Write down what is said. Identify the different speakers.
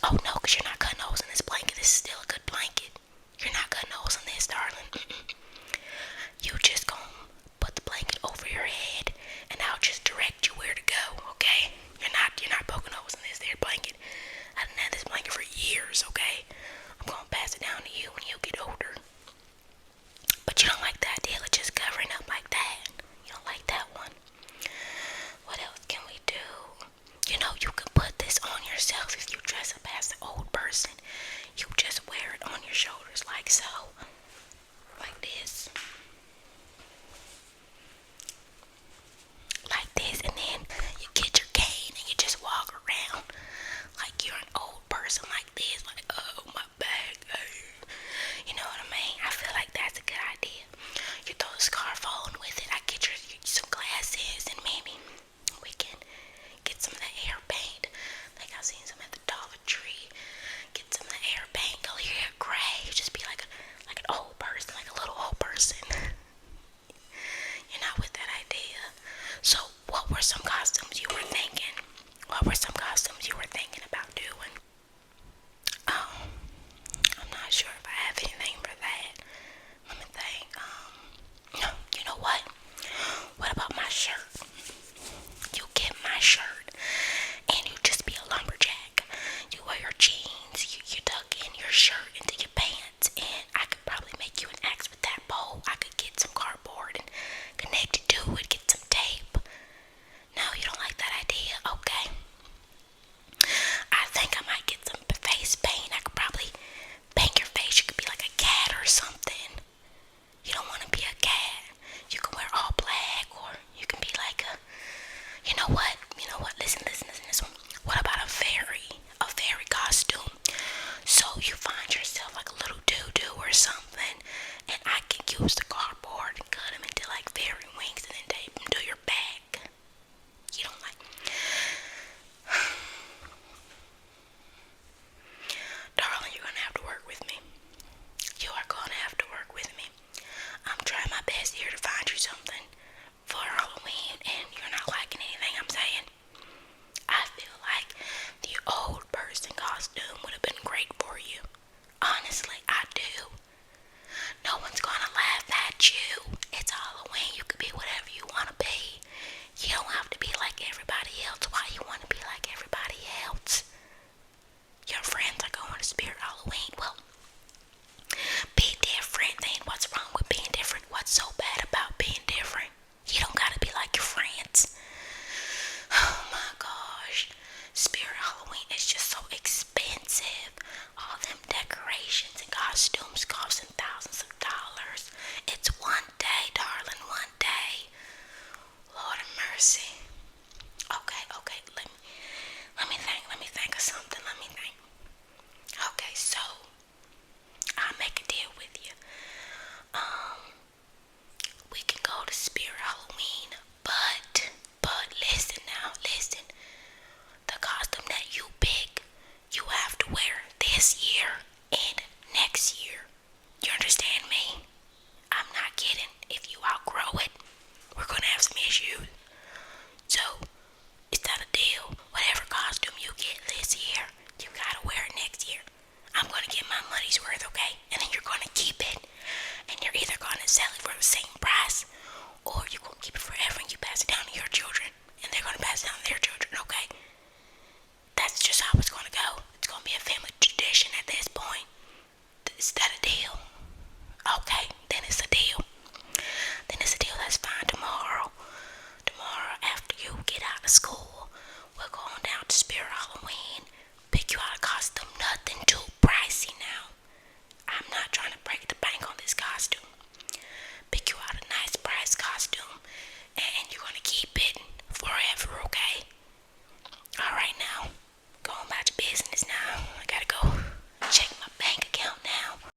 Speaker 1: Oh no, because you're not cutting holes in this blanket. This is still a good blanket. You're not cutting holes in this, darling. You just gonna put the blanket over your head, and I'll just direct you where to go. Okay? You're not poking holes in this there blanket. I done had this blanket for years. Okay? I'm gonna pass it down to you when you get older. But you don't like the idea of just covering up like that. You don't like that one. What else can we do? You know, you can put this on yourself if you dress up as an old person. You just wear it on your shoulders like so. Like this. Like this. And then you get your cane and you just walk around like you're an old person like this. Like, oh, my back. You know what I mean? I feel like that's a good idea. You throw a scarf on with it. I get you some glasses, and maybe we can get some of the air paint. Like I've seen some at the Dollar Tree. Get some of the air paint, color your hair gray. Just be like an old person, like a little old person. You're not with that idea. So, what were some costumes you were thinking? What were some costumes you were thinking about doing? Oh, I'm not sure if I have anything for that. Let me think. No, you know what? What about my shirt? You get my shirt, and you just be a lumberjack. You wear your jeans, you tuck in your shirt into your pants, and I could probably make you an axe with that pole. I could get some cardboard and connect it to it, get some tape. No, you don't like that idea? Okay. I think I might get some face paint. I could probably paint your face. You could be like a cat or something. You don't want to be a cat. You can wear all black, or you can be like a, you know what?